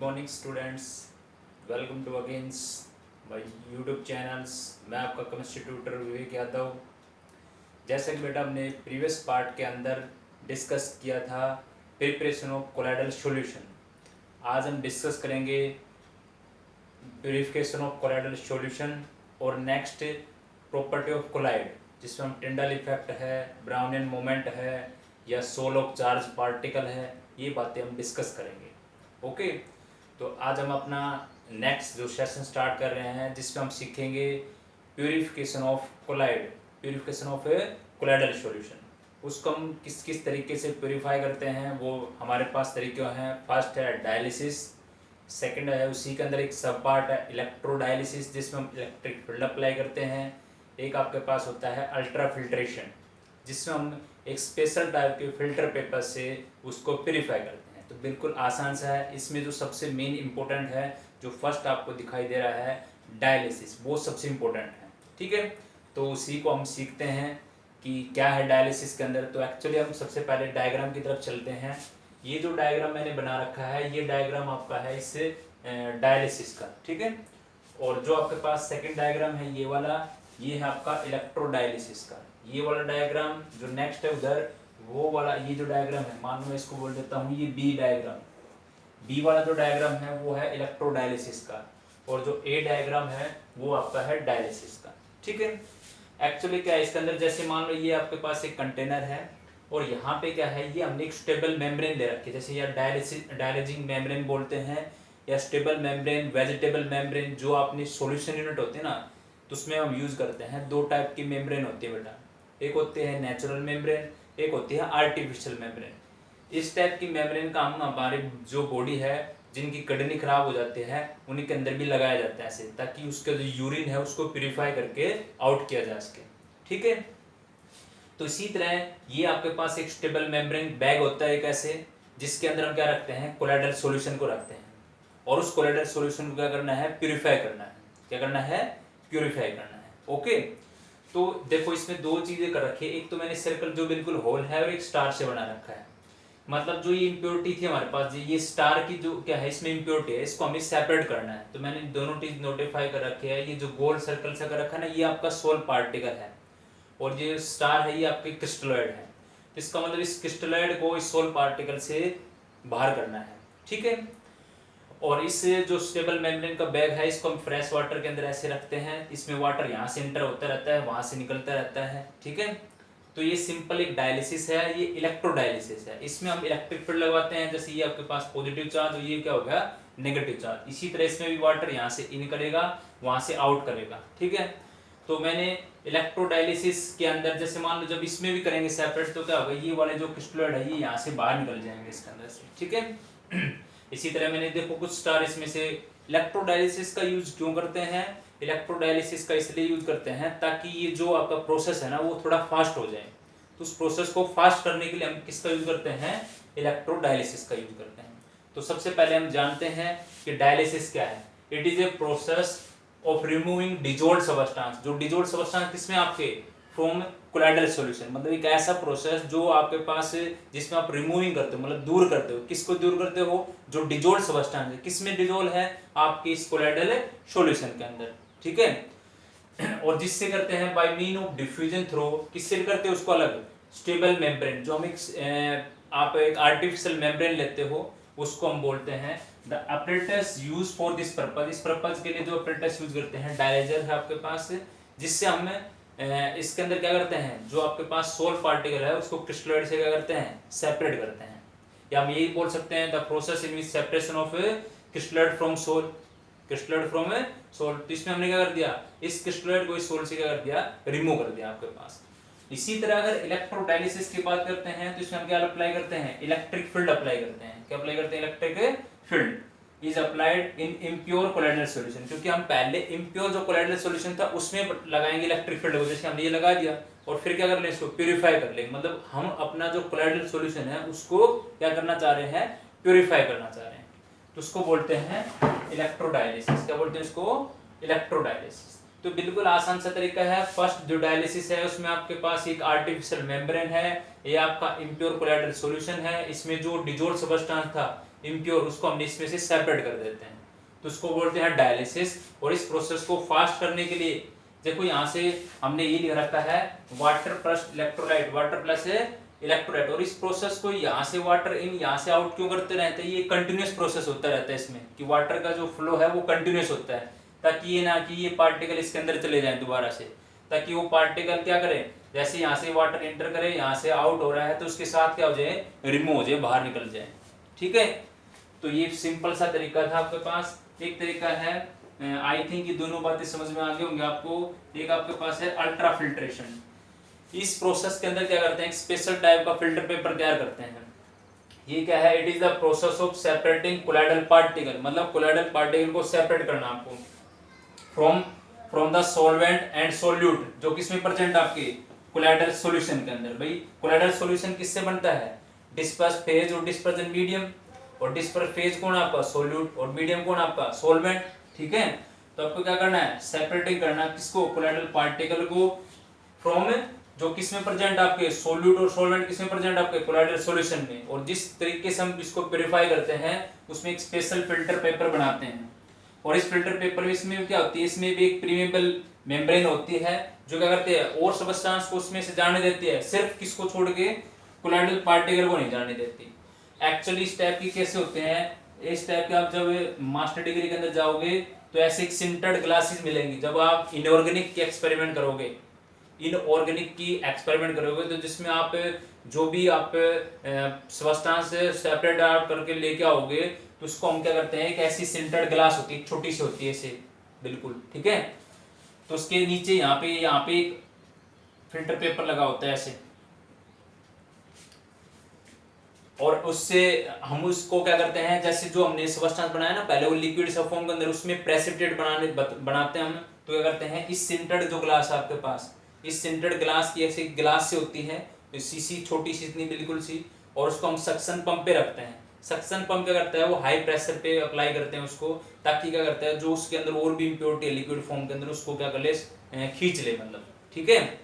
Morning students, welcome to again my YouTube channels. मैं आपका chemistry tutor विवेक यादव। जैसे कि बेटा हमने प्रीवियस पार्ट के अंदर डिस्कस किया था प्रिपरेशन ऑफ कोलाइडल सॉल्यूशन, आज हम डिस्कस करेंगे प्यूरिफिकेशन ऑफ कोलाइडल सॉल्यूशन और नेक्स्ट प्रॉपर्टी ऑफ कोलाइड, जिसमें हम टिंडल इफेक्ट है, ब्राउनियन मोमेंट है या सोल ऑफ चार्ज पार्टिकल है, ये बातें हम डिस्कस करेंगे। ओके, तो आज हम अपना नेक्स्ट जो सेशन स्टार्ट कर रहे हैं, जिसमें हम सीखेंगे purification of colloid, purification of a colloidal solution. उसको हम किस किस तरीके से प्यूरिफाई करते हैं, वो हमारे पास तरीके हैं। फर्स्ट है डायलिसिस, सेकंड है उसी के अंदर एक सब पार्ट है इलेक्ट्रोडायलिसिस, जिसमें हम इलेक्ट्रिक फील्ड अप्लाई करते हैं। एक आपके पास होता है अल्ट्रा फिल्ट्रेशन, जिसमें हम एक स्पेशल टाइप के फिल्टर पेपर से उसको प्यूरिफाई करते हैं। तो बिल्कुल आसान सा है। इसमें जो सबसे मेन इंपॉर्टेंट है, जो फर्स्ट आपको दिखाई दे रहा है डायलिसिस, वो सबसे इम्पोर्टेंट है। ठीक है, तो उसी को हम सीखते हैं कि क्या है डायलिसिस के अंदर। तो एक्चुअली हम सबसे पहले डायग्राम की तरफ चलते हैं। ये जो डायग्राम मैंने बना रखा है, ये डायग्राम आपका है इससे डायलिसिस का। ठीक है, और जो आपके पास सेकंड डायग्राम है ये वाला, ये है आपका इलेक्ट्रोडायलिसिस का। ये वाला डायग्राम जो नेक्स्ट है उधर, वो वाला ये जो डायग्राम है, मान लो मैं इसको बोल देता हूँ ये बी डायग्राम। बी वाला जो डायग्राम है वो है इलेक्ट्रोडायलिसिस का, और जो ए डायग्राम है वो आपका है डायलिसिस का। ठीक है, एक्चुअली क्या है इसके अंदर, जैसे मान लो ये आपके पास एक कंटेनर है और यहाँ पे क्या है, ये हमने एक स्टेबल मेम्ब्रेन ले रखी है, जैसे यार डायलिसिंग मेम्ब्रेन बोलते हैं या स्टेबल मेम्ब्रेन, वेजिटेबल मेम्ब्रेन। जो अपनी सॉल्यूशन यूनिट होती है ना, तो उसमें हम यूज करते हैं। दो टाइप की मेम्ब्रेन होती है बेटा, एक होती है नेचुरल मेम्ब्रेन, एक होती है आर्टिफिशियल मेम्ब्रेन। इस टाइप की मेम्ब्रेन का हम हमारे जो बॉडी है, जिनकी किडनी खराब हो जाती है, उन्हीं के अंदर भी लगाया जाता है ऐसे, ताकि उसका जो यूरिन है उसको प्यूरिफाई करके आउट किया जा सके। ठीक है, तो इसी तरह ये आपके पास एक स्टेबल मेम्ब्रेन बैग होता है एक ऐसे, जिसके अंदर हम क्या रखते हैं, कोलाइडल सॉल्यूशन को रखते हैं। और उस कोलाइडल सॉल्यूशन को क्या करना है, प्यूरिफाई करना है। क्या करना है, प्यूरिफाई करना है। ओके, तो देखो इसमें दो चीजें कर रखी है। एक तो मैंने सर्कल जो बिल्कुल होल है और एक स्टार से बना रखा है। मतलब जो ये इम्प्योरिटी थी हमारे पास, ये स्टार की जो क्या है इसमें इम्प्योरिटी है, इसको हमें सेपरेट करना है। तो मैंने दोनों चीज नोटिफाई कर रखे है। ये जो गोल सर्कल से कर रखा है ना, ये आपका सोल पार्टिकल है, और ये स्टार है ये आपके क्रिस्टलॉइड है। इसका मतलब इस क्रिस्टलॉइड को इस सोल पार्टिकल से बाहर करना है। ठीक है, और इस जो स्टेबल मेम्ब्रेन का बैग है, इसको हम फ्रेश वाटर के अंदर ऐसे रखते हैं। इसमें वाटर यहाँ से इंटर होता रहता है, वहां से निकलता रहता है। ठीक है, तो ये सिंपल एक डायलिसिस है, ये इलेक्ट्रोडायलिसिस है। इसमें हम इलेक्ट्रिक फील्ड लगाते हैं, जैसे ये आपके पास पॉजिटिव चार्ज और ये क्या होगा, नेगेटिव चार्ज। इसी तरह इसमें भी वाटर यहाँ से इन करेगा, वहां से आउट करेगा। ठीक है, तो मैंने इलेक्ट्रोडायलिसिस के अंदर जैसे मान लो जब इसमें भी करेंगे सेपरेट, तो क्या होगा, ये वाले जो क्रिस्टलॉइड है ये यहाँ से बाहर निकल जाएंगे इसके अंदर से। ठीक है, इसी तरह मैंने देखो कुछ स्टार इसमें से। इलेक्ट्रोडायलिसिस का यूज क्यों करते हैं, इलेक्ट्रोडायलिसिस का इसलिए यूज करते हैं ताकि ये जो आपका प्रोसेस है ना, वो थोड़ा फास्ट हो जाए। तो उस प्रोसेस को फास्ट करने के लिए हम किसका यूज करते हैं, इलेक्ट्रोडायलिसिस का यूज करते हैं। तो सबसे पहले हम जानते हैं कि डायलिसिस क्या है। It is a process of removing dissolved substance. जो डिजोल्ड सबस्टेंस किसमें, आपके फ्रॉम कोलाइडल सॉल्यूशन। मतलब एक ऐसा प्रोसेस जो आपके पास, जिसमें आप रिमूविंग करते हो, मतलब दूर करते हो। किसको दूर करते हो, जो डिजोल्ड सबस्टेंस है। किसमें डिजोल्व है, आपके इस कोलाइडल सॉल्यूशन के अंदर। ठीक है, और जिससे करते हैं by mean of diffusion through. किससे करते हो उसको अलग, स्टेबल मेम्ब्रेन। जो हम आप एक आर्टिफिशियल मेम्ब्रेन लेते हो, उसको हम बोलते हैं the apparatus use for this purpose. इस पर्पज के लिए जो अपरेटस यूज करते हैं, डायलाइजर है आपके पास, जिससे हम इसके अंदर क्या करते हैं, जो आपके पास सोल पार्टिकल है उसको क्रिस्टलॉइड से क्या करते हैं, सेपरेट करते हैं। या हम यही बोल सकते हैं the process in which separation of crystalloid from sol, crystalloid from sol. तो इसमें हमने क्या कर दिया, इस क्रिस्टलॉइड को इस सोल से क्या कर दिया, रिमूव कर दिया आपके पास। इसी तरह अगर इलेक्ट्रोडायलिसिस की बात करते हैं, तो इसमें हम क्या अप्लाई करते हैं, इलेक्ट्रिक फील्ड अप्लाई करते हैं। क्या अप्लाई करते हैं, electric field is applied in impure colloidal solution. क्योंकि हम पहले इम्प्योर जो कोलाइडल सॉल्यूशन था उसमें लगाएंगे इलेक्ट्रिक फील्ड को, जैसे हमने ये लगा दिया, और फिर क्या कर लेंगे, इसको प्यूरिफाई कर लेंगे। मतलब हम अपना जो कोलाइडल सॉल्यूशन है उसको क्या करना चाह रहे हैं, प्यूरिफाई करना चाह रहे हैं। तो उसको बोलते हैं इलेक्ट्रोडायलिसिस। क्या बोलते हैं इसको, इलेक्ट्रोडायलिसिस। तो बिल्कुल आसान सा तरीका है। फर्स्ट जो डायलिसिस है उसमें आपके पास एक आर्टिफिशियल मेम्ब्रेन है, ये आपका इम्प्योर कोलाइडल सॉल्यूशन है। इसमें जो डिजोल्व सब्सटेंस था इम्प्योर, उसको हम इसमें से सेपरेट कर देते हैं, तो उसको बोलते हैं डायलिसिस। और इस प्रोसेस को फास्ट करने के लिए देखो यहाँ से हमने ये लिख रखा है water plus electrolyte, water plus electrolyte. और इस प्रोसेस को यहाँ से वाटर इन यहाँ से आउट क्यों करते रहते हैं, ये कंटिन्यूस प्रोसेस होता रहता है इसमें, कि वाटर का जो फ्लो है वो कंटिन्यूस होता है, ताकि ये ना कि ये पार्टिकल इसके अंदर चले जाए दोबारा से, ताकि वो पार्टिकल क्या करे, जैसे यहाँ से वाटर एंटर करे, यहाँ से आउट हो रहा है तो उसके साथ क्या हो जाए, रिमूव हो जाए, बाहर निकल जाए। ठीक है, तो ये सिंपल सा तरीका था आपके पास। एक तरीका है, आई थिंक ये दोनों बातें समझ में आ गई होंगी आपको। एक आपके पास है अल्ट्रा फिल्ट्रेशन। इस प्रोसेस के अंदर क्या करते हैं, एक स्पेशल टाइप का फिल्टर पेपर तैयार करते हैं। ये क्या है, it is the process of separating colloidal particle, मतलब कोलाइडल पार्टिकल को सेपरेट करना आपको from the solvent and solute, जो किसमें प्रेजेंट आपके कोलाइडल सॉल्यूशन के अंदर। भाई कोलाइडल सॉल्यूशन किससे बनता है, डिस्पर्स फेज और डिस्पर्जन मीडियम, और डिस्पर्स फेज कौन आपका सोल्यूट, और मीडियम कौन आपका सॉल्वेंट। ठीक है, तो आपको क्या करना है, सेपरेटिंग करना किसको, कोलाइडल पार्टिकल को फ्रॉम जो किसमें प्रेजेंट आपके सोल्यूट, और सोल्वेंट किसमें प्रेजेंट आपके कोलाइडल सॉल्यूशन में। और जिस तरीके से हम इसको प्यूरिफाई करते हैं उसमें एक स्पेशल फिल्टर पेपर बनाते हैं। और इस फिल्टर पेपर में इसमें क्या होती है, इसमें भी एक प्रीमेबल मेम्ब्रेन होती है जो क्या करते हैं, और सब्सटेंस को उसमें से जाने देती है, सिर्फ किसको छोड़ के, कोलाइडल पार्टिकल को नहीं जाने देती। एक्चुअली इस टाइप की कैसे होते हैं, इस टाइप के आप जब मास्टर डिग्री के अंदर जाओगे तो ऐसे एक सिंटर्ड ग्लासेस मिलेंगी जब आप इनऑर्गेनिक के एक्सपेरिमेंट करोगे, इनऑर्गेनिक की एक्सपेरिमेंट करोगे, तो जिसमें आप जो भी आप सब्सटेंस सेपरेट आउट करके लेके आओगे, तो उसको हम क्या करते हैं, एक ऐसी सिंटर्ड ग्लास होती है, छोटी सी होती है ऐसे बिल्कुल, ठीक है, तो उसके नीचे यहाँ पे एक फिल्टर पेपर लगा होता है ऐसे, और उससे हम उसको क्या करते हैं, जैसे जो हमने सब्सटेंस बनाया ना पहले वो लिक्विड सब फॉर्म के अंदर, उसमें प्रेसिपिटेट बनाते हैं हम, तो क्या करते हैं, इस सिंटर्ड जो ग्लास है आपके पास, इस सिंटर्ड ग्लास की ऐसे ग्लास से होती है शीशी, छोटी सी इतनी बिल्कुल सी, और उसको हम सक्शन पंप पे रखते हैं। सक्शन पंप क्या करता है, वो हाई प्रेशर पे अप्लाई करते हैं उसको, ताकि क्या करता है, जो उसके अंदर और भी इम्प्योरिटी है लिक्विड फॉर्म के अंदर, उसको क्या कर ले, खींच ले, मतलब। ठीक है,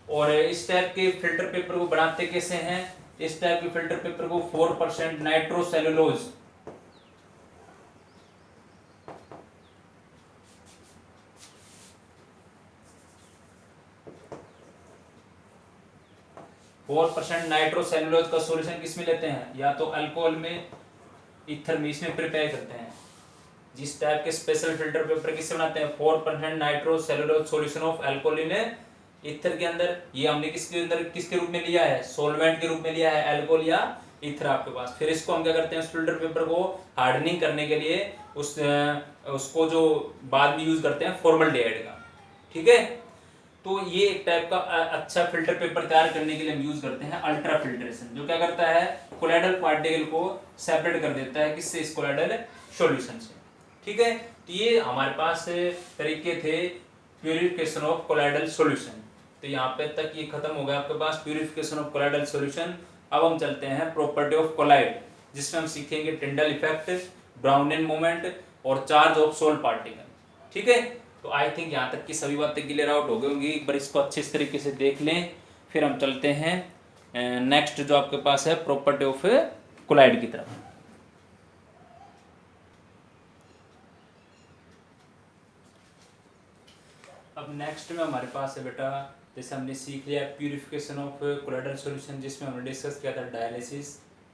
और इस टाइप के फिल्टर पेपर को बनाते कैसे हैं, इस टाइप के फिल्टर पेपर को 4% नाइट्रोसेलुलोज, नाइट्रोसेलुलोज का सॉल्यूशन किसमें लेते हैं, या तो अल्कोहल में, ईथर में, इसमें प्रिपेयर करते हैं। जिस टाइप के स्पेशल फिल्टर पेपर किससे बनाते हैं, 4% nitrocellulose solution of alcohol in ether के अंदर। ये हमने किसके अंदर, किसके रूप में लिया है, सॉल्वेंट के रूप में लिया है, अल्कोहल या ईथर आपके पास। फिर इसको हम क्या करते हैं, उस फिल्टर पेपर को हार्डनिंग करने के लिए उसको जो बाद में यूज करते हैं फॉर्मल्डिहाइड का। ठीक है, तो ये एक टाइप का अच्छा फिल्टर पेपर तैयार करने के लिए हम यूज करते हैं अल्ट्रा फिल्ट्रेशन, जो क्या करता है, कोलाइडल पार्टिकल को सेपरेट कर देता है किससे, इस कोलाइडल सॉल्यूशन से। ठीक है, तो ये हमारे पास तरीके थे प्यूरिफिकेशन ऑफ कोलाइडल सॉल्यूशन। तो यहाँ पे तक ये खत्म हो गया आपके पास प्यूरिफिकेशन ऑफ कोलाइडल सॉल्यूशन। अब हम चलते हैं प्रॉपर्टी ऑफ कोलाइड, जिसमें हम सीखेंगे टिंडल इफेक्ट, ब्राउनिन मोमेंट और चार्ज ऑफ सोल पार्टिकल। ठीक है, तो आई थिंक यहाँ तक की सभी बातें क्लियर आउट हो गई होंगी। एक बार इसको अच्छे तरीके से देख लें, फिर हम चलते हैं नेक्स्ट जो आपके पास है प्रॉपर्टी ऑफ कोलाइड की तरफ। अब नेक्स्ट में हमारे पास है बेटा, जैसे हमने सीख लिया प्यूरिफिकेशन ऑफ कोलाइडल सॉल्यूशन, जिसमें हमने डिस्कस किया था डायलिसिस,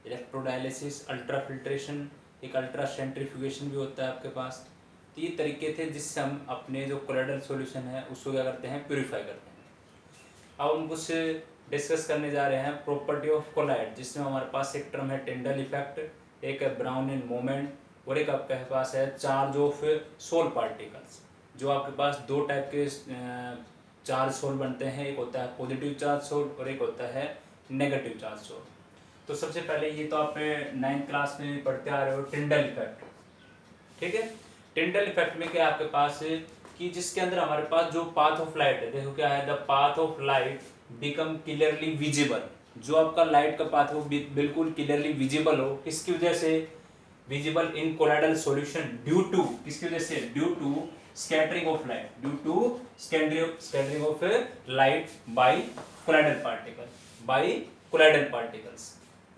इलेक्ट्रोडायलिसिस, अल्ट्रा फिल्ट्रेशन, एक अल्ट्रा सेंट्रीफ्यूगेशन भी होता है आपके पास। तो ये तरीके थे जिससे हम अपने जो कोलाइडल सॉल्यूशन है उसको क्या करते हैं, प्यूरिफाई करते हैं। अब हम कुछ डिस्कस करने जा रहे हैं प्रॉपर्टी ऑफ कोलाइड, जिसमें हमारे पास एक टर्म है टिंडल इफेक्ट, एक है ब्राउनिन मोमेंट, और एक आपके पास है चार्ज ऑफ सोल पार्टिकल्स। जो आपके पास दो टाइप के चार्ज सोल बनते हैं, एक होता है पॉजिटिव चार्ज सोल और एक होता है नेगेटिव चार्ज सोल। तो सबसे पहले ये तो आप 9th क्लास में पढ़ते आ रहे हो टिंडल इफेक्ट। ठीक है, टिंडल इफेक्ट में क्या आपके पास कि जिसके अंदर हमारे पास जो पाथ ऑफ लाइट है, देखो क्या है, the path of light become clearly visible. जो आपका लाइट का पाथ है वो बिल्कुल क्लियरली विजिबल हो, किसकी वजह से, visible in colloidal solution due to, किसकी वजह से, due to scattering of light, due to scattering of light by colloidal particle, by colloidal particles.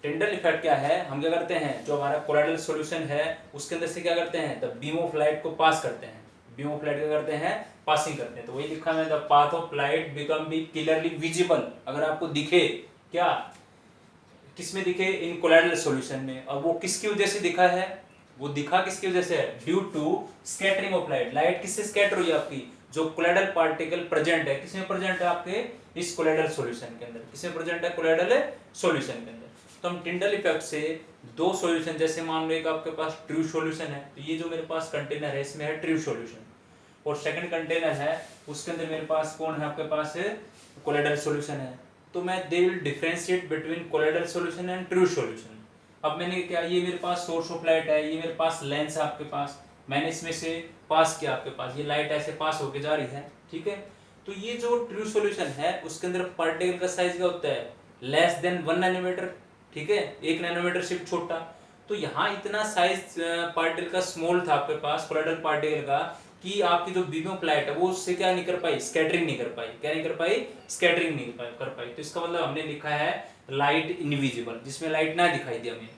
Tyndall effect क्या है, हम क्या करते हैं, जो हमारा कोलाइडल सॉल्यूशन है उसके अंदर से क्या करते हैं, द बीम ऑफ लाइट को पास करते हैं, बीम ऑफ लाइट क्या करते हैं, पासिंग करते हैं। तो वही लिखा है, the path of light become be clearly visible, अगर आपको दिखे, क्या किसमें दिखे, इन कोलाइडल सॉल्यूशन में। और वो किसकी वजह से दिखा है, वो दिखा किसकी वजह से है, due to scattering of light, light किससे स्कैटर हुई आपकी, जो कोलाइडल पार्टिकल प्रेजेंट है, किसमें प्रेजेंट है आपके, इस कोलाइडल सॉल्यूशन के अंदर, किसमें प्रेजेंट है, कोलाइडल सॉल्यूशन के अंदर। तो हम टिंडल इफेक्ट से दो सॉल्यूशन, जैसे मान लो एक आपके पास ट्रू सॉल्यूशन है, तो ये जो मेरे पास कंटेनर है इसमें है ट्रू सॉल्यूशन, और सेकंड कंटेनर है उसके अंदर मेरे पास कौन है, आपके पास कोलाइडल सॉल्यूशन है। तो मैं they will differentiate between colloidal solution and true solution. अब मैंने क्या, ये मेरे पास सोर्स ऑफ लाइट है, ये मेरे पास लेंस है आपके पास, मैंने इसमें से पास किया आपके पास, ये लाइट ऐसे पास होके जा रही है, ठीक है। तो ये जो ट्रू सॉल्यूशन है उसके अंदर पार्टिकल का साइज क्या होता है, लेस देन 1 नैनोमीटर, ठीक है, 1 नैनोमीटर से भी छोटा। तो यहाँ इतना साइज पार्टिकल का स्मॉल था आपके पास, कोलाइडल पार्टिकल का, कि आपकी जो बीम ऑफ लाइट है वो उससे क्या नहीं कर पाई, स्कैटरिंग नहीं कर पाई, क्या नहीं कर पाई, स्कैटरिंग नहीं कर पाई। तो इसका मतलब हमने लिखा है लाइट इनविजिबल, जिसमें लाइट ना दिखाई दी हमें।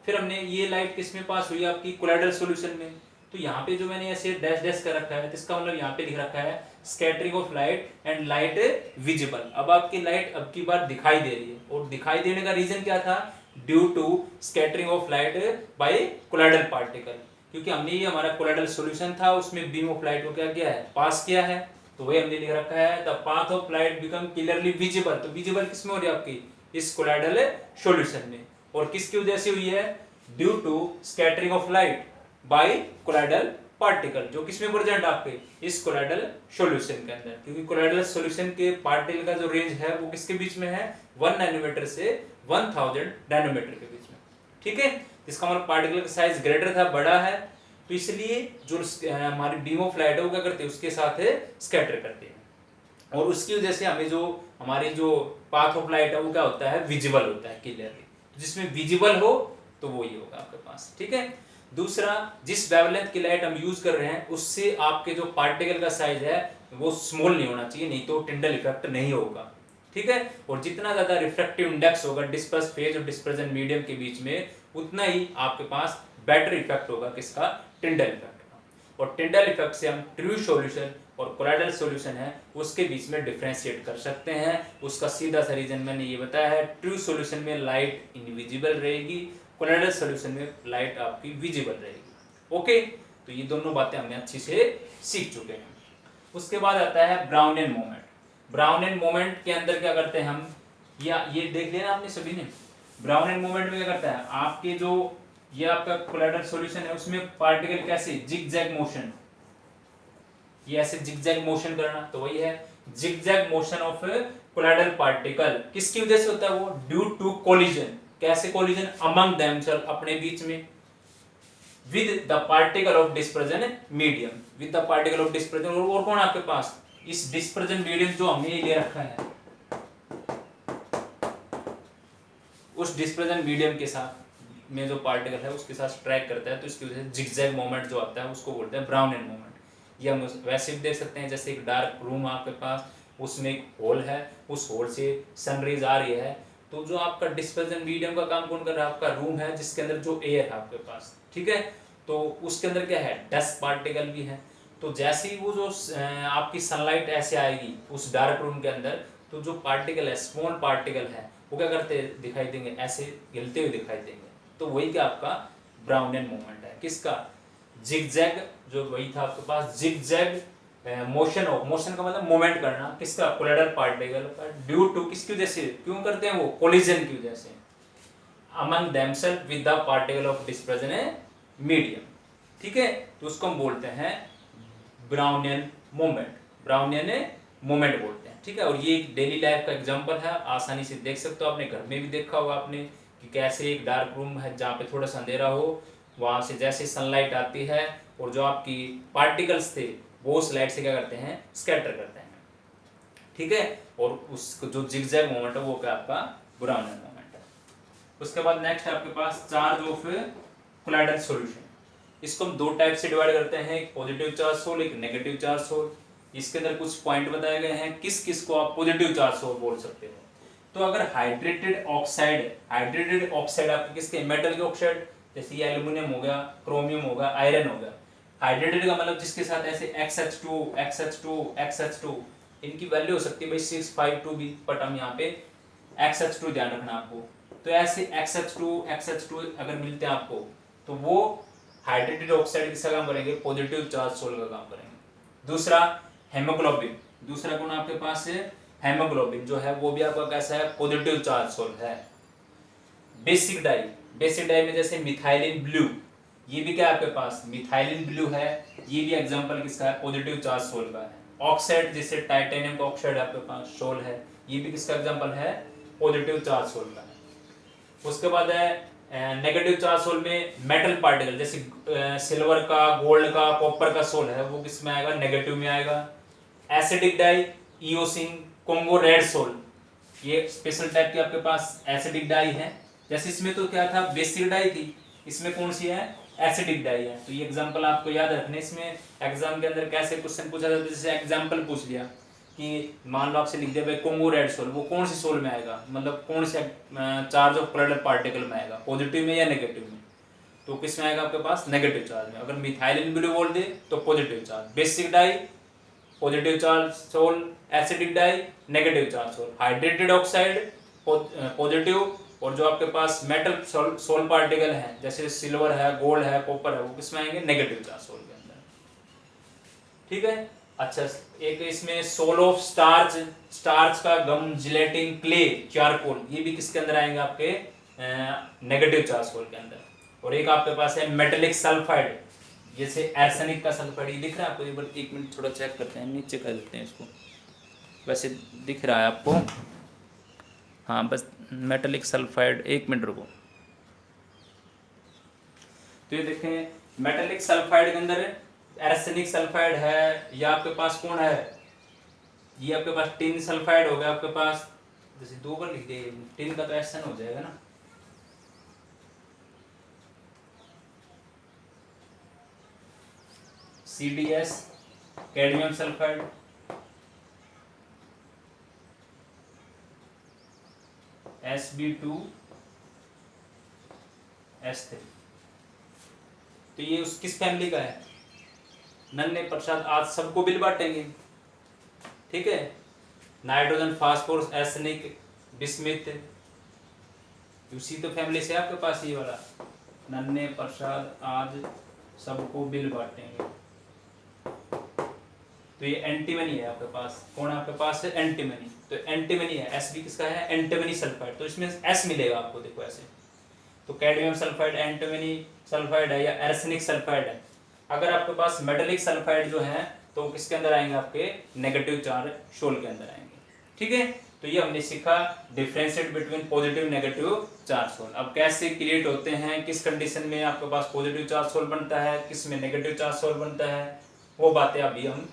फिर हमने ये लाइट किस में पास हुई, आपकी कोलाइडल सॉल्यूशन में। तो यहाँ पे जो मैंने ऐसे डैश डैश कर रखा है, तो इसका मतलब यहाँ पे लिख रखा है scattering of light and light visible. अब आपकी लाइट अब की बार दिखाई दे रही है, और दिखाई देने का रीजन क्या था, due to scattering of light by colloidal particle, क्योंकि हमने ये हमारा कोलाइडल सॉल्यूशन था उसमें बीम ऑफ लाइट को क्या किया है, पास किया है। तो वही हमने लिख रखा है, the path of light become clearly visible. तो विजिबल किसमें हो रही है आपकी, इस कोलाइडल सॉल्यूशन में। और किसकी वजह से हुई है, due to scattering of light by colloidal particle, जो किसमें प्रेजेंट आपके, इस कोलाइडल सॉल्यूशन के अंदर। क्योंकि कोलाइडल सॉल्यूशन के पार्टिकल का जो रेंज है वो किसके बीच में है, 1 नैनोमीटर से 1000 नैनोमीटर के बीच में, ठीक है। इसका मतलब पार्टिकल का साइज ग्रेटर था, बड़ा है, तो इसलिए जो हमारी बीम ऑफ लाइट है वो क्या करते हैं, उसके साथ स्कैटर करते हैं, और उसकी वजह से हमें जो हमारी जो पाथ ऑफ लाइट है वो क्या होता है, विजिबल होता है क्लियरली। तो जिसमें विजिबल हो तो वो ही होगा आपके पास, ठीक है। दूसरा, जिस वेवलेंथ की लाइट हम यूज कर रहे हैं उससे आपके जो पार्टिकल का साइज है वो स्मॉल नहीं होना चाहिए, नहीं तो टिंडल इफेक्ट नहीं होगा, ठीक है। और जितना ज्यादा रिफ्रैक्टिव इंडेक्स होगा डिस्पर्स फेज और डिस्पर्जन मीडियम के बीच में, उतना ही आपके पास बेटर इफेक्ट होगा किसका, टिंडल इफेक्ट का। और टिंडल इफेक्ट से हम ट्रू सॉल्यूशन और कोलाइडल सॉल्यूशन है उसके बीच में डिफरेंशिएट कर सकते हैं। उसका सीधा सा रीजन मैंने ये बताया है, ट्रू सॉल्यूशन में लाइट इनविजिबल रहेगी, कोलाइडल सॉल्यूशन में लाइट आपकी विजिबल रहेगी, ओके। तो ये दोनों बातें हमने अच्छी से सीख चुके हैं। उसके बाद आता है ब्राउनियन मोमेंट। ब्राउनियन मोमेंट के अंदर क्या करते हैं हम, या ये देख लेना आपने सभी ने, ब्राउनियन मोमेंट में क्या करता है, आपके जो ये आपका कोलाइडल सॉल्यूशन है उसमें पार्टिकल कैसे जिगजैग मोशन, ये ऐसे जिगजैग मोशन करना, तो वही है zigzag motion of colloidal particle. किसकी वजह से होता है वो, ड्यू टू कोलिजन, कैसे कोलिजन, अमंग देमसेल्फ, अपने बीच में, with the particle of dispersion medium, with the particle of dispersion, और कौन आपके पास, इस डिस्पर्जन मीडियम जो हमने ले रखा है, उस डिस्पर्जन मीडियम के साथ में जो पार्टिकल है उसके साथ स्ट्राइक करता है, तो इसकी वजह से जिगजैग मोमेंट जो आता है उसको बोलते हैं ब्राउनियन मोमेंट। ये हम वैसे भी देख सकते हैं, जैसे एक डार्क रूम आपके पास, उसमें एक होल है, उस होल से सनरेज आ रही है, तो जो आपका डिस्पर्जन मीडियम का काम कौन कर रहा है, आपका रूम है जिसके अंदर जो एयर है आपके पास, ठीक है। तो उसके अंदर क्या है, डस्ट पार्टिकल भी है। तो जैसे ही वो जो आपकी सनलाइट ऐसे आएगी उस डार्क रूम के अंदर, तो जो पार्टिकल है, स्मॉल पार्टिकल है, वो क्या करते दिखाई देंगे, ऐसे हिलते हुए दिखाई देंगे। तो वही क्या आपका ब्राउनियन मोमेंट है, किसका, जिगजैग, जो वही था आपके पास जिगजैग मोशन ऑफ, मोशन का मतलब मूवमेंट करना, किसका, कोलाइडल पार्टिकल का, ड्यू टू किसकी वजह से, क्यों करते हैं वो, कोलिजन की वजह से, among themself with the particle of dispersion medium, ठीक है। तो उसको हम बोलते हैं ब्राउनियन मोमेंट, ब्राउनियन मोमेंट बोलते हैं, ठीक है। और ये एक डेली लाइफ का एग्जांपल है, आसानी से देख सकते हो, आपने घर में भी देखा होगा आपने कि कैसे एक डार्क रूम है जहाँ पे थोड़ा सा अंधेरा हो, वहाँ से जैसे सनलाइट आती है और जो आपकी पार्टिकल्स थे वो उस लाइट से क्या करते हैं, स्कैटर करते हैं, ठीक है। और उसको जो जिगजैग मोमेंट है वो क्या आपका ब्राउनियन मोमेंट है। उसके बाद नेक्स्ट आपके पास चार्ज ऑफ कोलाइडल सॉल्यूशन। इसको हम दो टाइप से डिवाइड करते हैं, एक पॉजिटिव चार्ज सोल, एक नेगेटिव चार्ज सोल। इसके अंदर कुछ पॉइंट बताए गए हैं किस किस को आप पॉजिटिव चार्ज सोल बोल सकते हो। तो अगर हाइड्रेटेड ऑक्साइड आपके किसके, मेटल के ऑक्साइड, जैसे ये एल्यूमिनियम हो गया, क्रोमियम हो गया, आयरन हो गया। हाइड्रेटेड का मतलब जिसके साथ ऐसे XH2 इनकी वैल्यू हो सकती है भाई 652 भी, बट हम यहाँ पे XH2 ध्यान रखना आपको। तो ऐसे XH2 अगर मिलते हैं आपको तो वो हाइड्रेटेड ऑक्साइड किसका काम करेंगे, पॉजिटिव चार्ज सोल का काम करेंगे। दूसरा हेमोग्लोबिन, दूसरा गुण आपके पास है हेमोग्लोबिन, जो है वो भी आपका कैसा है, पॉजिटिव चार्ज सोल है। बेसिक डाई में जैसे मिथाइलिन ब्लू, ये भी क्या है आपके पास, मिथाइलिन ब्लू है, ये भी एग्जांपल किसका है, पॉजिटिव चार्ज सोल का है। ऑक्साइड जैसे टाइटेनियम का ऑक्साइड आपके पास सोल है, ये भी किसका एग्जांपल है, पॉजिटिव चार्ज सोल का है। उसके बाद है नेगेटिव चार्ज सोल में मेटल पार्टिकल, जैसे सिल्वर का, गोल्ड का, कॉपर का सोल है, वो किस में आएगा, नेगेटिव में आएगा। Acidic dye eosin, Congo red sol, ये स्पेशल टाइप की आपके पास एसिडिक डाई है। जैसे इसमें तो क्या था, बेसिक डाई थी, इसमें कौन सी है, एसिडिक डाई है। तो ये एग्जांपल आपको याद रखने, इसमें एग्जाम के अंदर कैसे क्वेश्चन पूछा जाता है, जैसे एग्जांपल पूछ लिया कि मान लो आपसे लिख दिया भाई कोंगो रेड सोल, वो कौन सी सोल में आएगा, मतलब कौन से चार्ज ऑफ कलर पार्टिकल में आएगा, पॉजिटिव में या नेगेटिव में। तो किस में आएगा आपके पास, नेगेटिव चार्ज में। अगर मिथाइलिन ब्लू बोल दे तो positive charge, basic dye positive charge sol, acidic dye negative charge sol, hydrated oxide positive, और जो आपके पास मेटल सोल पार्टिकल है जैसे सिल्वर है, गोल्ड है, कॉपर है, वो किसमें आएंगे, नेगेटिव चार्ज सोल के अंदर। ठीक है। अच्छा, एक इसमें सोल ऑफ स्टार्च का गम, जिलेटिन, क्ले, चारकोल, ये भी किसके अंदर आएंगे, आपके नेगेटिव चार्ज सोल के अंदर। और एक आपके पास है मेटेलिक सल्फाइड, जैसे एर्सेनिक का सल्फाइड, ये दिख रहा है आपको, एक मिनट थोड़ा चेक करते हैं, नीचे कर देते हैं इसको, वैसे दिख रहा है आपको, हाँ बस मेटेलिक सल्फाइड, एक मिनट रुको। तो ये देखें मेटेलिक सल्फाइड के अंदर एर्सेनिक सल्फाइड है, या आपके पास कौन है, ये आपके पास टिन सल्फाइड हो गया आपके पास, जैसे दो बार लिख दिए, टिन का तो एसन हो जाएगा ना, CDS कैडमियम सल्फाइड, Sb2S3। तो ये उस किस फैमिली का है, नन्हे प्रसाद, आज सबको बिल बांटेंगे। ठीक है, नाइट्रोजन, फास्फोरस, एर्सेनिक, बिस्मिथ, उसी तो फैमिली से आपके पास ये वाला, नन्हे प्रसाद आज सबको बिल बांटेंगे। तो ये एंटीमनी है आपके पास, कौन आपके पास है, एंटीमनी। तो एंटीमनी है, Sb किसका है, एंटीमनी सल्फाइड, तो इसमें S मिलेगा आपको, देखो ऐसे। तो कैडमियम सल्फाइड एंटीमनी सल्फाइड है, या एर्सेनिक सल्फाइड है। अगर आपके पास मेटेलिक सल्फाइड जो है तो किसके अंदर आएंगे, आपके नेगेटिव चार्ज सोल के अंदर आएंगे। ठीक है, तो ये हमने सीखा differentiate between positive negative charge sol. अब कैसे क्रिएट होते हैं, किस कंडीशन में आपके पास पॉजिटिव चार्ज सोल बनता है, किस में नेगेटिव चार्ज सोल बनता है, वो बातें अभी हम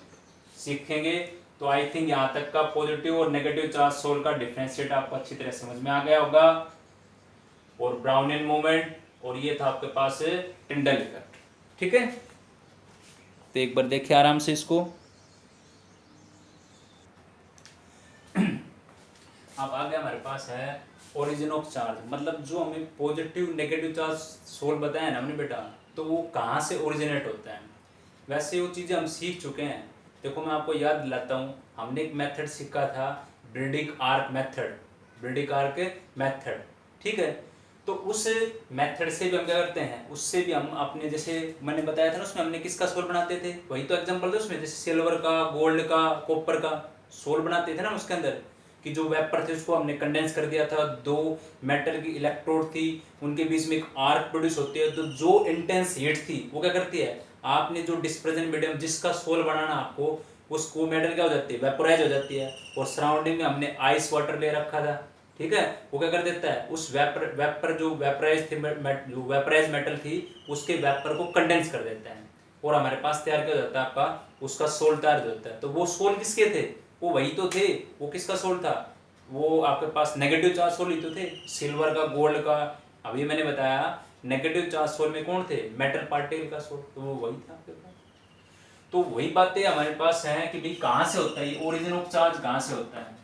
सीखेंगे। तो आई थिंक यहाँ तक का पॉजिटिव और नेगेटिव चार्ज सोल का डिफरेंशिएट आपको अच्छी तरह समझ में आ गया होगा। और ब्राउनियन मोमेंट, और ये था आपके पास टिंडल इफेक्ट। ठीक है, तो एक बार देखिए आराम से इसको। अब आगे हमारे पास है ओरिजिन ऑफ चार्ज, मतलब जो हमें पॉजिटिव नेगेटिव चार्ज सोल बताया ना हमने बेटा, तो वो कहाँ से ओरिजिनेट होता है। वैसे वो चीज़ें हम सीख चुके हैं। देखो मैं आपको याद दिलाता हूँ, हमने एक मेथड सीखा था, ब्रीडिंग आर्क मेथड। ठीक है, तो उस मेथड से भी हम क्या करते हैं, उससे भी हम अपने, जैसे मैंने बताया था ना उसमें हमने किसका सोल बनाते थे, वही तो एग्जांपल थे उसमें, जैसे सिल्वर का, गोल्ड का, कॉपर का सोल बनाते थे ना उसके अंदर, कि जो वेपर थे उसको हमने कंडेंस कर दिया था, दो मेटल की इलेक्ट्रोड थी, उनके बीच में एक आर्क प्रोड्यूस होती है, तो जो इंटेंस हीट थी वो क्या करती है, आपने जो डिस्पर्जन मीडियम जिसका सोल बनाना आपको, उसको मेटल क्या हो जाती है, वेपोराइज हो जाती है, और सराउंडिंग में हमने आइस वाटर ले रखा था। ठीक है, वो क्या कर देता है, उस वेपर जो वेपराइज थी, जो वेपराइज मेटल थी, उसके वेपर को कंडेंस कर देता है, और हमारे पास तैयार क्या हो जाता है आपका, उसका सोल तैयार हो जाता है। तो वो सोल किसके थे, वो वही तो थे, वो किसका सोल था, वो आपके पास नेगेटिव चार्ज सोल ही तो थे, सिल्वर का, गोल्ड का, अभी मैंने बताया नेगेटिव चार्ज सोल में कौन थे, मेटल पार्टिकल का सोल, तो वो वही था आपके पास। तो वही बातें हमारे पास हैं कि भाई कहाँ से होता है, ओरिजिन ऑफ चार्ज कहाँ से होता है।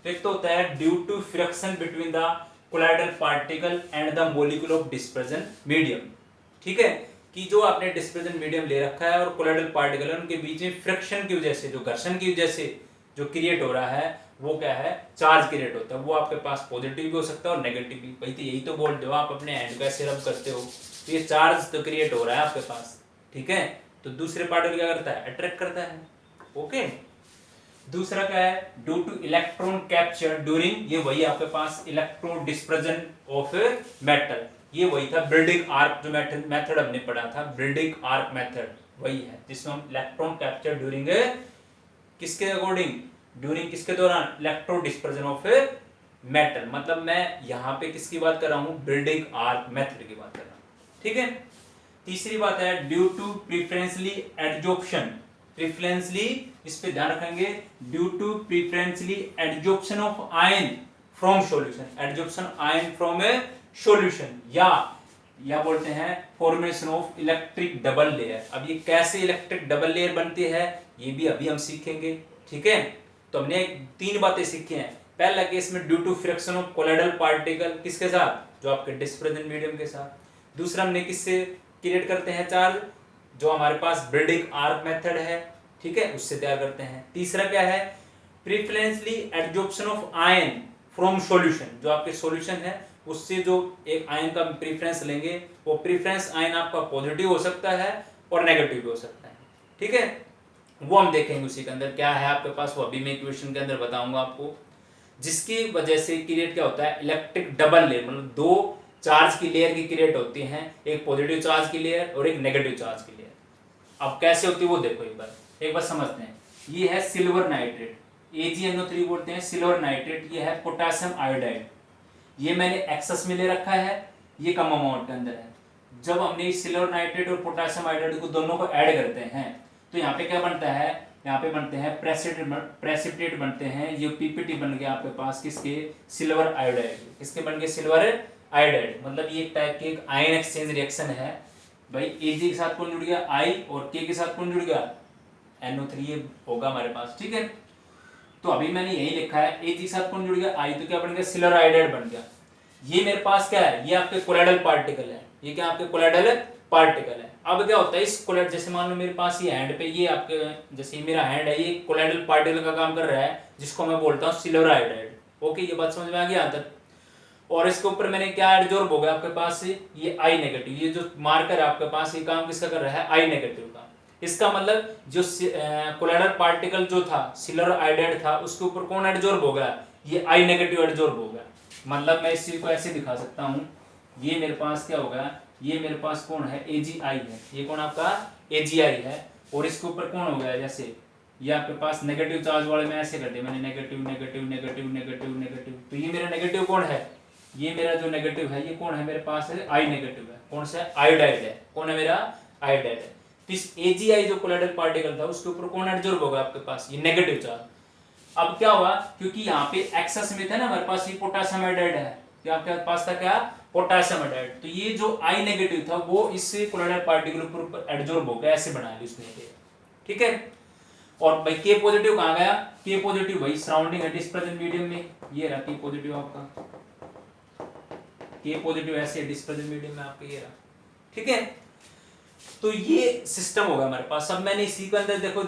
तो एक तो होता है due to friction between the colloidal particle and the molecule of dispersion medium. ठीक है, कि जो आपने डिस्पर्जन मीडियम ले रखा है और कोलाइडल पार्टिकल है, उनके बीच में फ्रिक्शन की वजह से, जो घर्षण की वजह से जो क्रिएट हो रहा है, वो क्या है, चार्ज क्रिएट होता है। वो आपके पास पॉजिटिव भी हो सकता है और नेगेटिव भी। भाई तो यही तो बोल दो, आप अपने हैंड का सिरप करते हो तो ये चार्ज तो क्रिएट हो रहा है आपके पास। ठीक है, तो दूसरे पार्टिकल क्या करता है, अट्रैक्ट करता है। ओके, दूसरा क्या है, due two electron capture during, ये वही आपके पास इलेक्ट्रॉन डिस्पर्जन ऑफ मेटल, ये वही था ब्रिल्डिंग आर्क जो मेथड हमने पढ़ा था, ब्रिल्डिंग आर्क मेथड वही है जिसमें हम इलेक्ट्रॉन कैप्चर ड्यूरिंग किसके अकॉर्डिंग, ड्यूरिंग किसके दौरान, इलेक्ट्रॉन डिस्पर्जन ऑफ मेटल। मतलब मैं यहाँ पे किसकी बात कर रहा हूँ, ब्रिल्डिंग आर्क मेथड की बात कर रहा हूँ। ठीक है, तीसरी बात है due to preferentially adsorption, preferentially, इस पे ध्यान रखेंगे, due to preferentially adsorption of ion from solution, adsorption ion from a solution, या बोलते हैं formation of electric double layer. अब ये कैसे इलेक्ट्रिक डबल लेयर बनती है ये भी अभी हम सीखेंगे। ठीक है, तो हमने 3 बातें सीखी हैं। पहला केस में due to friction of colloidal particle किसके साथ, जो आपके डिस्पर्जन मीडियम के साथ। दूसरा हमने किससे क्रिएट करते हैं चार्ज, जो हमारे पास ब्रिल्डिंग आर्क मेथड है, ठीक है, उससे तैयार करते हैं। तीसरा क्या है, preferentially adsorption of ion from solution, जो आपके सॉल्यूशन है उससे जो एक आयन का प्रेफरेंस लेंगे, वो प्रेफरेंस आयन आपका पॉजिटिव हो सकता है और नेगेटिव भी हो सकता है। ठीक है, वो हम देखेंगे उसी के अंदर क्या है आपके पास, वो अभी मैं इक्वेशन के अंदर बताऊंगा आपको, जिसकी वजह से क्रिएट क्या होता है, इलेक्ट्रिक डबल लेयर, मतलब 2 चार्ज की लेयर की क्रिएट होती हैं, एक पॉजिटिव चार्ज की लेयर और एक नेगेटिव चार्ज की लेयर। अब कैसे होती है वो देखो एक बार समझते हैं। ये है सिल्वर नाइट्रेट, AgNO3 बोलते हैं सिल्वर नाइट्रेट, ये है पोटेशियम आयोडाइड, ये मैंने एक्सेस में ले रखा है, ये कम अमाउंट के अंदर है। जब हमने सिल्वर नाइट्रेट और पोटेशियम आयोडाइड को दोनों को ऐड करते हैं तो यहाँ पे क्या बनता है, यहाँ पे बनते हैं प्रेसिपिटेट बनते हैं, ये पीपीटी बन गया आपके पास किसके, सिल्वर आयोडाइड, किसके बन गए, सिल्वर आयोडाइड। मतलब ये एक टाइप के एक आयन एक्सचेंज रिएक्शन है भाई। Ag के साथ कौन जुड़ गया, I, और K के साथ कौन जुड़ गया, NO3 होगा हमारे पास। ठीक है, तो अभी मैंने यही लिखा है Ag के साथ कौन जुड़ गया, I, तो क्या बन गया, सिल्वर आयोडाइड बन गया। ये मेरे पास क्या है, ये आपके कोलाइडल पार्टिकल है, ये क्या आपके कोलाइडल पार्टिकल है। अब क्या होता है इस कोलाइड, जैसे मान लो मेरे पास ये हैंड पे, ये आपके जैसे मेरा हैंड है, ये कोलाइडल पार्टिकल का काम कर रहा है, जिसको मैं बोलता हूँ सिल्वर आयोडाइड। ओके, ये बात समझ में आ गया यहाँ तक। और इसके ऊपर मैंने क्या एडजॉर्ब हो गया आपके पास से, ये I नेगेटिव, ये जो मार्कर है आपके पास, ये काम किसका कर रहा है, I नेगेटिव का। इसका मतलब जो कोलाइडल पार्टिकल जो था सिल्वर आयोडाइड था, उसके ऊपर कौन एडजॉर्ब हो गया, ये I नेगेटिव एडजॉर्ब हो गया। मतलब मैं इस चीज को ऐसे दिखा सकता हूँ, ये मेरे पास क्या होगा, ये मेरे पास कौन है, AgI है, ये कौन आपका AgI है, और इसके ऊपर कौन हो गया, जैसे ये आपके पास नेगेटिव चार्ज वाले में ऐसे कर दिया मैंने, negative negative negative negative negative, तो ये मेरा नेगेटिव कौन है, ये मेरा जो नेगेटिव है ये कौन है मेरे पास है, I नेगेटिव है, कौन सा आयोडाइड है, कौन है मेरा आयोडाइड है। तो इस AgI जो कोलाइडल पार्टिकल था उसके ऊपर कौन एडजॉर्ब होगा आपके पास, ये नेगेटिव चार्ज। अब क्या हुआ, क्योंकि यहाँ पे एक्सेस में था ना हमारे पास, ये पोटेशियम आयोडाइड है, तो आपके पास था क्या, पोटेशियम आयोडाइड, तो ये जो I नेगेटिव था वो इस कोलाइडल पार्टिकल के ऊपर एडजॉर्ब हो गया, ऐसे बना ली उसने। ठीक है, और भाई K पॉजिटिव कहाँ गया, K पॉजिटिव भाई सराउंडिंग है डिस्पर्जन मीडियम में, ये रहा K पॉजिटिव आपका, K पॉजिटिव ऐसे डिस्पर्जन मीडियम में आपके ये रहा। ठीक है, तो ये सिस्टम होगा हमारे पास। अब मैंने इसी के अंदर देखो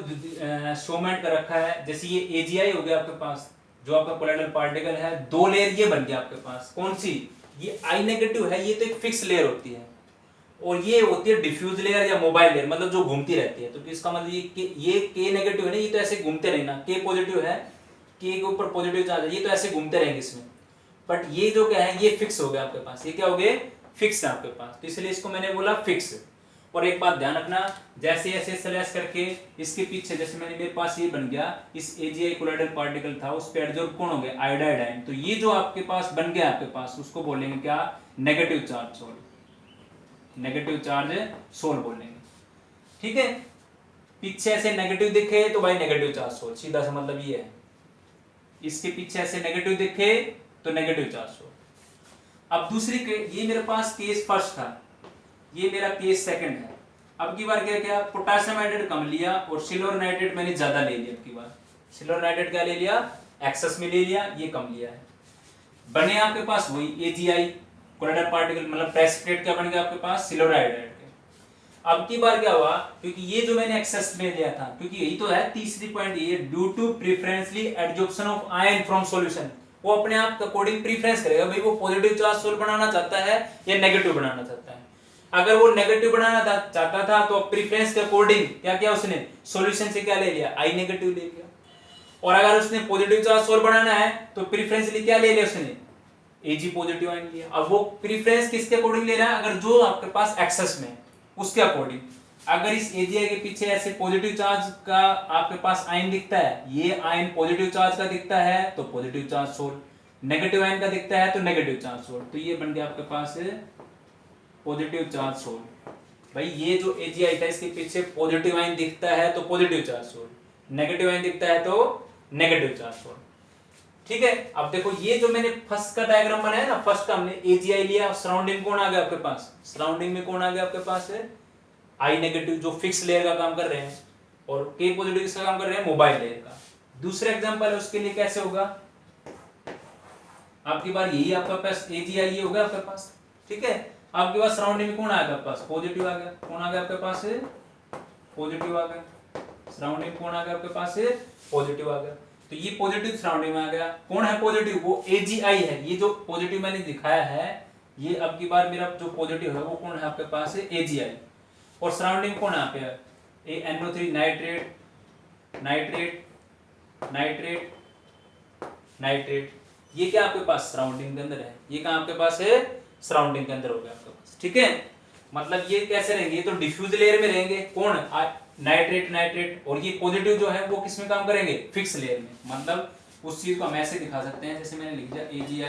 शोमेंट कर रखा है, जैसे ये AgI हो गया आपके पास, जो आपका कोलाइडल पार्टिकल है, 2 लेयर ये बन गया आपके पास, कौन सी, ये I नेगेटिव है, ये तो एक फिक्स लेयर होती है, और ये होती है डिफ्यूज लेयर या मोबाइल लेयर, मतलब जो घूमती रहती है। तो इसका मतलब ये K नेगेटिव है ना, ये तो ऐसे घूमते रहना, K पॉजिटिव है, K के ऊपर पॉजिटिव चार्ज है, ये तो ऐसे घूमते रहेंगे इसमें। बट ये जो क्या है, ये फिक्स हो गया आपके पास, ये क्या हो गए, फिक्स है आपके पास, तो इसलिए इसको मैंने बोला फिक्स। और एक बात ध्यान रखना, जैसे ऐसे स्लैश करके इसके पीछे, जैसे मैंने मेरे पास ये बन गया, इस AgI कोलाइडल पार्टिकल था, उस पे एडजॉर्ब कौन हो गया, आयोडाइड आयन, तो ये जो आपके पास बन गया आपके पास, उसको बोलेंगे क्या, negative charge sol, negative charge sol बोलेंगे। ठीक है, पीछे ऐसे नेगेटिव दिखे तो भाई नेगेटिव चार्ज सोल, सीधा सा मतलब ये है। इसके पीछे ऐसे नेगेटिव दिखे तो नेगेटिव चार्ज सोल। अब दूसरी ये मेरे पास केस फर्स्ट था, ये मेरा केस सेकंड है। अब की बार क्या किया, पोटेशियम नाइट्रेट कम लिया और सिल्वर नाइट्रेट मैंने ज्यादा ले लिया। अब की बार सिल्वर नाइट्रेट क्या ले लिया, एक्सेस में ले लिया, ये कम लिया है। बने आपके पास वही AgI कोलाइडर पार्टिकल, मतलब प्रेसिपिटेट क्या बन गया आपके पास, सिल्वर हाइड्राइड के। अब की बार क्या हुआ, क्योंकि ये जो मैंने एक्सेस में लिया था, क्योंकि यही तो है तीसरी पॉइंट, ये due to preferentially adsorption of ion from solution, वो अपने आप अकॉर्डिंग प्रेफरेंस करेगा भाई वो पॉजिटिव चार्ज सोल बनाना चाहता है या नेगेटिव बनाना चाहता है। अगर वो नेगेटिव बनाना चाहता था तो प्रेफरेंस के अकॉर्डिंग क्या किया उसने, सॉल्यूशन से क्या ले लिया, आई नेगेटिव ले लिया। और अगर उसने पॉजिटिव चार्ज सोल बनाना है तो प्रेफरेंसली क्या ले लिया उसने, Ag पॉजिटिव आयन लिया। अब वो प्रेफरेंस किसके अकॉर्डिंग ले रहा है, अगर जो आपके पास एक्सेस में उसके अकॉर्डिंग। अगर इस AgI के पीछे ऐसे पॉजिटिव चार्ज का आपके पास आयन दिखता है, ये आयन पॉजिटिव चार्ज का दिखता है तो positive charge sol, negative ion का दिखता है तो नेगेटिव चार्ज सोल, तो ये बन गया आपके पास पॉजिटिव चार्ज सोल। भाई ये जो AgI था इसके पीछे पॉजिटिव आयन दिखता है तो positive charge sol, negative ion दिखता है तो नेगेटिव चार्ज सोल। ठीक है, अब देखो ये जो मैंने फर्स्ट का डायग्राम बनाया ना, फर्स्ट का हमने AgI लिया, सराउंडिंग कौन आ गया आपके पास, सराउंडिंग में कौन आ गया आपके पास है, आई नेगेटिव जो फिक्स लेयर का काम कर रहे हैं, और के पॉजिटिव किसका काम कर रहे हैं, मोबाइल लेयर का। दूसरा एग्जांपल है उसके लिए कैसे होगा, आपकी बार यही आपके पास AgI ये होगा आपके पास। ठीक है, आपके पास सराउंडिंग में कौन आ गया आपके पास, पॉजिटिव आ गया, कौन आ गया आपके पास, पॉजिटिव आ गया, सराउंडिंग कौन आ गया आपके पास, पॉजिटिव आ गया। तो ये पॉजिटिव सराउंडिंग में आ गया, कौन है पॉजिटिव, वो AgI है। ये जो पॉजिटिव मैंने दिखाया है, ये अब की बार मेरा जो पॉजिटिव है वो कौन है आपके पास है, AgI। और सराउंडिंग कौन है यहाँ पे, NO3 nitrate nitrate nitrate nitrate, ये क्या आपके पास सराउंडिंग के अंदर है, ये कहाँ आपके पास है, सराउंडिंग के अंदर हो गया आपके पास। ठीक है, मतलब ये कैसे रहेंगे, ये तो डिफ्यूज लेयर में रहेंगे, कौन नाइट्रेट नाइट्रेट, और ये पॉजिटिव जो है वो किस में काम करेंगे, फिक्स लेयर में। मतलब उस चीज को हम ऐसे दिखा सकते हैं, जैसे मैंने लिख दिया AgI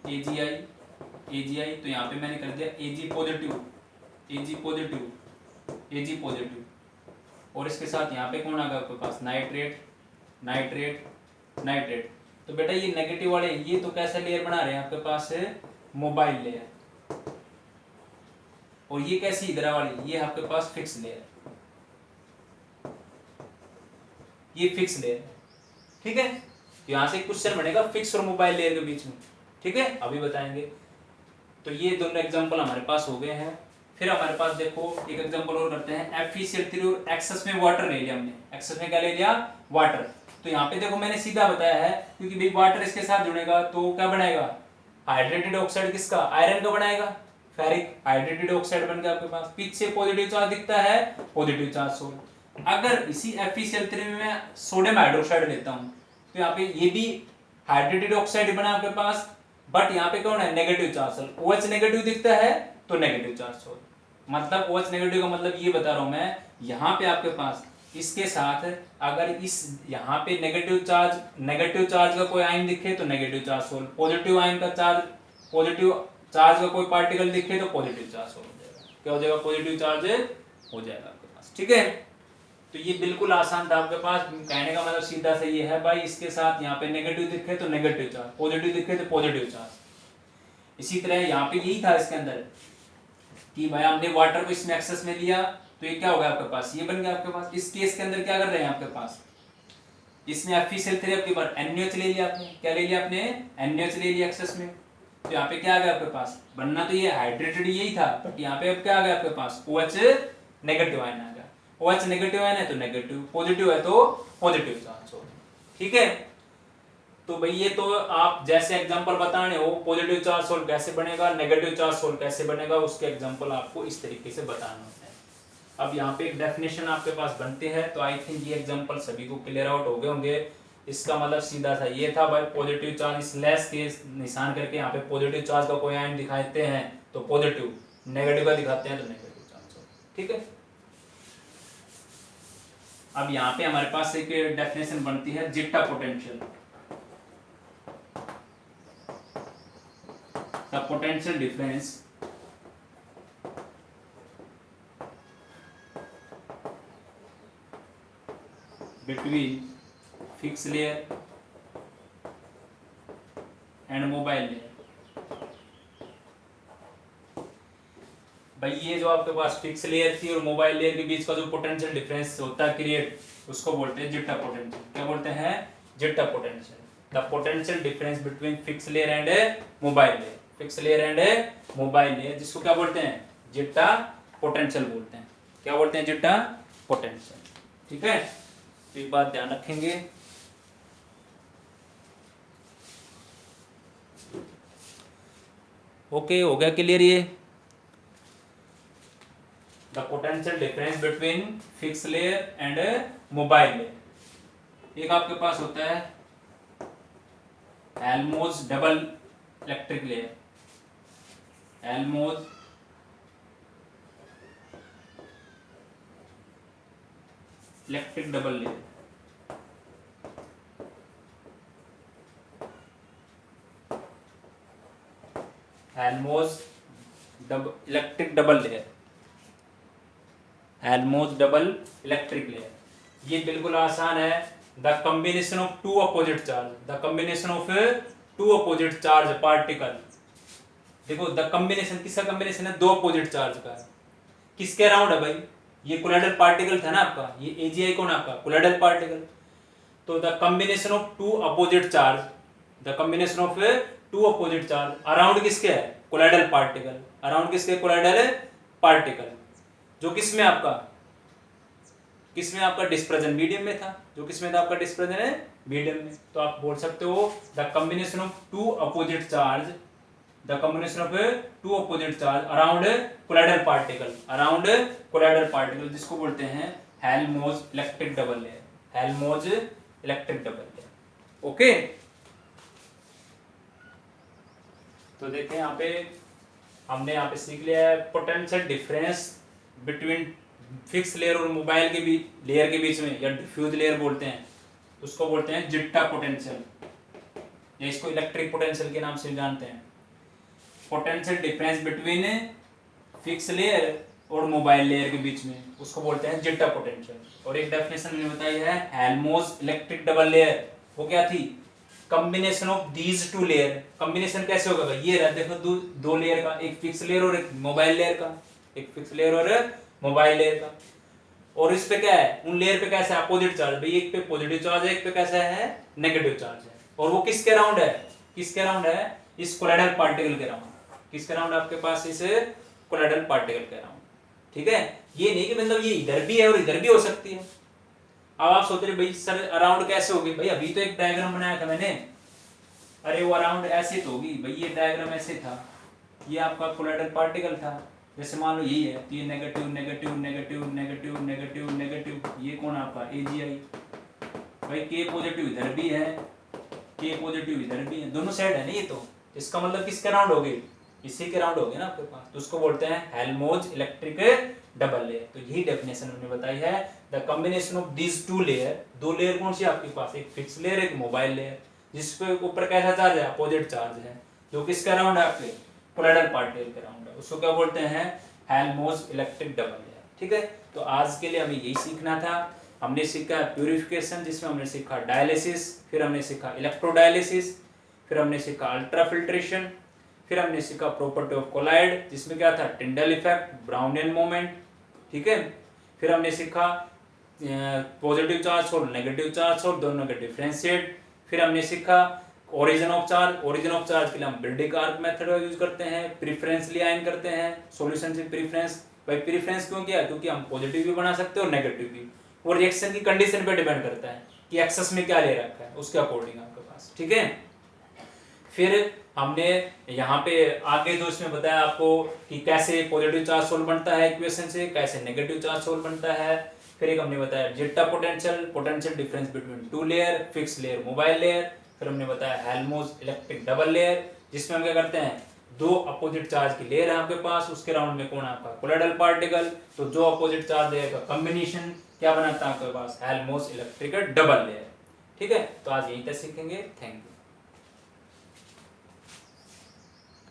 AgI AgI, तो यहाँ पे मैंने कर दिया Ag positive Ag positive Ag positive, और इसके साथ यहाँ पे कौन आ गया आपके पास, नाइट्रेट नाइट्रेट नाइट्रेट। तो बेटा ये नेगेटिव वाले ये तो कैसा लेयर बना रहे हैं आपके पास है, मोबाइल लेयर, और ये कैसी इधर वाली, ये आपके पास फिक्स लेयर, ये फिक्स लेयर। ठीक है, यहां से क्वेश्चन बनेगा फिक्स और मोबाइल लेयर के बीच में। ठीक है, अभी बताएंगे। तो ये दोनों एग्जांपल हमारे पास हो गए हैं। फिर हमारे पास देखो एक एग्जांपल और करते हैं, FeCl3 और एक्सेस में वाटर ले लिया हमने, एक्सेस में क्या ले लिया, वाटर। तो यहाँ पे देखो मैंने सीधा बताया है, क्योंकि भाई वाटर इसके साथ जुड़ेगा तो क्या बनाएगा, हाइड्रेटेड ऑक्साइड किसका, आयरन का बनाएगा, फेरिक हाइड्रेटेड ऑक्साइड बन गया आपके पास। पीछे पॉजिटिव चार्ज दिखता है, पॉजिटिव चार्ज सोल। अगर इसी FeCl3 में मैं सोडियम हाइड्रोक्साइड लेता हूं तो यहाँ पे ये भी हाइड्रेटेड ऑक्साइड बना आपके पास, बट यहाँ पे कौन है, नेगेटिव चार्ज। OH नेगेटिव दिखता है तो नेगेटिव चार्ज सोल, मतलब OH नेगेटिव का मतलब ये बता रहा हूं मैं, यहाँ पे आपके पास इसके साथ अगर इस यहाँ पे नेगेटिव चार्ज का कोई आयन दिखे तो negative charge sol, positive ion का चार्ज, पॉजिटिव चार्ज का कोई पार्टिकल दिखे तो पॉजिटिव चार्ज सोल हो जाएगा, क्या हो जाएगा, पॉजिटिव चार्ज हो जाएगा आपके पास। ठीक है, तो ये बिल्कुल आसान था आपके पास, कहने का मतलब सीधा से ये है भाई, इसके साथ यहाँ पे नेगेटिव दिखे तो नेगेटिव चार्ज, पॉजिटिव दिखे तो पॉजिटिव चार्ज। इसी तरह यहाँ पे यही था इसके अंदर कि भाई हमने वाटर को इसमें एक्सेस में लिया तो ये क्या होगा आपके पास, ये बन गया आपके पास। इस केस के अंदर क्या कर रहे हैं आपके पास, इसमें FeCl3 आपके पास NaOH ले लिया आपने, क्या ले लिया आपने, NaOH ले लिया एक्सेस में। तो यहाँ पे क्या आ गया आपके पास, बनना तो ये हाइड्रेटेड यही था, बट यहाँ पे अब क्या आ गया आपके पास, OH नेगेटिव आयन आ गया। OH नेगेटिव आयन है तो नेगेटिव, पॉजिटिव है तो पॉजिटिव चार्ज हो। ठीक है, तो भाई ये तो आप जैसे एग्जांपल बताने हो, पॉजिटिव चार्ज सोल कैसे बनेगा, नेगेटिव चार्ज सोल कैसे बनेगा, उसके एग्जांपल आपको इस तरीके से बताना होता है। अब यहाँ पे एक डेफिनेशन आपके पास बनती है, तो आई थिंक ये एग्जांपल सभी को क्लियर आउट हो गए होंगे। इसका मतलब सीधा सा ये था भाई, पॉजिटिव चार्ज स्लैश के निशान करके यहाँ पे पॉजिटिव चार्ज का कोई आयन दिखाते हैं तो पॉजिटिव, नेगेटिव का दिखाते हैं तो नेगेटिव चार्ज। ठीक है, अब यहाँ पे हमारे पास एक डेफिनेशन बनती है zeta potential, the potential difference between fixed layer and mobile layer भाई ये जो आपके पास फिक्स लेयर थी और मोबाइल लेयर के बीच का जो पोटेंशियल डिफरेंस होता है क्रिएट, उसको बोलते हैं जिट्टा पोटेंशियल। क्या बोलते हैं? Zeta potential. The potential difference between fix layer and mobile layer, fix layer and mobile layer, जिसको क्या बोलते हैं? जिट्टा पोटेंशियल बोलते हैं। क्या बोलते हैं? Zeta potential. ठीक है, तो एक बात ध्यान रखेंगे। ओके, हो गया क्लियर ये? The potential difference between fix layer and mobile layer. एक आपके पास होता है Helmholtz double electric layer, Helmholtz electric double layer. Helmholtz electric double layer, Helmholtz double electric layer. ये बिल्कुल आसान है। The combination of two opposite charge, the combination of two opposite charge particle. देखो द कॉम्बिनेशन किसका combination है? दो opposite charge का। किसके अराउंड है भाई? ये कोलाइडल पार्टिकल था ना आपका, ये एजीआई कौन आपका? Colloidal particle. तो the combination of two opposite charge, the combination of two opposite charge around किसके है? Colloidal particle. अराउंड किसके? Colloidal particle. जो किसमें आपका, किसमें आपका? डिस्पर्जन मीडियम में था। जो किसमें था आपका? डिस्पर्जन है मीडियम में। तो आप बोल सकते हो the combination of two opposite charge, the combination of two opposite charge around colloidal particle, around colloidal particle, जिसको बोलते हैं Helmholtz electric double layer, Helmholtz electric double layer. Okay, तो देखें यहाँ पे हमने यहाँ पे सीख लिया है potential difference between fix layer और मोबाइल के बीच, लेयर के बीच में, या डिफ्यूज लेयर बोलते हैं, उसको बोलते हैं जिट्टा पोटेंशियल, या इसको इलेक्ट्रिक पोटेंशियल के नाम से जानते हैं। Potential difference between fix layer और मोबाइल लेयर के बीच में, उसको बोलते हैं जिट्टा पोटेंशियल। और एक डेफिनेशन मैंने बताई है हेल्महोल्ट्ज इलेक्ट्रिक डबल लेयर, वो क्या थी? Combination of these two layer. Combination कैसे होगा भाई? ये रहा देखो, दो लेयर का, एक फिक्स लेयर और एक मोबाइल लेयर का, एक फिक्स लेयर और मोबाइल लेयर का। और इस पे क्या है? उन लेयर पे कैसा है? Opposite charge. भाई एक पे पॉजिटिव चार्ज है, एक पे कैसा है? नेगेटिव चार्ज है। और वो किसके अराउंड है? किसके अराउंड है? इस कोलाइडल पार्टिकल के अराउंड। किसके अराउंड आपके पास? इस कोलाइडल पार्टिकल के अराउंड। ठीक है, ये नहीं कि मतलब ये इधर भी है और इधर भी हो सकती है। अब आप सोच रहे भाई सर अराउंड कैसे होगी? भाई अभी तो एक डायग्राम बनाया था मैंने, अरे वो अराउंड ऐसे तो होगी भाई, ये डायग्राम ऐसे था, ये आपका कोलाइडल पार्टिकल था, जैसे मान लो यही है, तो ये negative negative negative negative negative negative, ये कौन आपका? एजीआई। भाई के पॉजिटिव इधर भी है, के पॉजिटिव इधर भी है, दोनों साइड है ना ये, तो इसका मतलब किसके अराउंड हो गई? इसी के अराउंड हो गए ना आपके पास, तो उसको बोलते हैं हेल्महोल्ट्ज इलेक्ट्रिक डबल लेयर। तो यही डेफिनेशन हमने बताई है, the combination of these two layer. दो लेयर कौन सी आपके पास? एक फिक्स लेयर, एक मोबाइल लेयर, जिसके ऊपर कैसा चार्ज है? अपोजिट चार्ज है, जो किसके अराउंड है? आपके कोलाइडल पार्टिकल के अराउंड है, उसको क्या बोलते हैं? Helmholtz electric double layer. ठीक है, तो आज के लिए हमें यही सीखना था। हमने सीखा प्यूरिफिकेशन, जिसमें हमने सीखा डायलिसिस, फिर हमने सीखा इलेक्ट्रोडायलिसिस, फिर हमने सीखा अल्ट्राफिल्ट्रेशन, फिर हमने सीखा प्रॉपर्टी ऑफ कोलाइड, जिसमें क्या था? Tyndall effect, Brownian moment. ठीक है, फिर हमने सीखा पॉजिटिव चार्ज और नेगेटिव चार्ज और दोनों के डिफरेंशिएट। फिर हमने सीखा origin of charge, origin of charge के लिए हम बिल्डिंग आर्क मेथड का यूज करते हैं, प्रेफरेंसली आयन करते हैं, सॉल्यूशन से प्रेफरेंस। भाई प्रेफरेंस क्यों किया? क्योंकि हम पॉजिटिव भी बना सकते हैं और नेगेटिव भी, वो रिएक्शन की कंडीशन पे डिपेंड करता है कि एक्सेस में क्या ले रखा है, उसके अकॉर्डिंग आपके पास। ठीक है, फिर हमने यहाँ पे आगे जो इसमें बताया आपको कि कैसे पॉजिटिव चार्ज सोल्व बनता है इक्वेशन से, कैसे नेगेटिव चार्ज सोल्व बनता है। फिर एक हमने बताया zeta potential, potential difference between two layer, fix layer, mobile layer. फिर हमने बताया हेल्महोल्ट्ज इलेक्ट्रिक डबल लेयर, जिसमें हम क्या करते हैं? दो अपोजिट चार्ज की लेयर है आपके पास, उसके राउंड में कौन है आपका? Colloidal particle. तो जो अपोजिट चार्ज लेयर का कॉम्बिनेशन क्या बनाता है आपके पास? Helmholtz electric double layer. ठीक है, तो आज यहीं तक सीखेंगे। Thank you.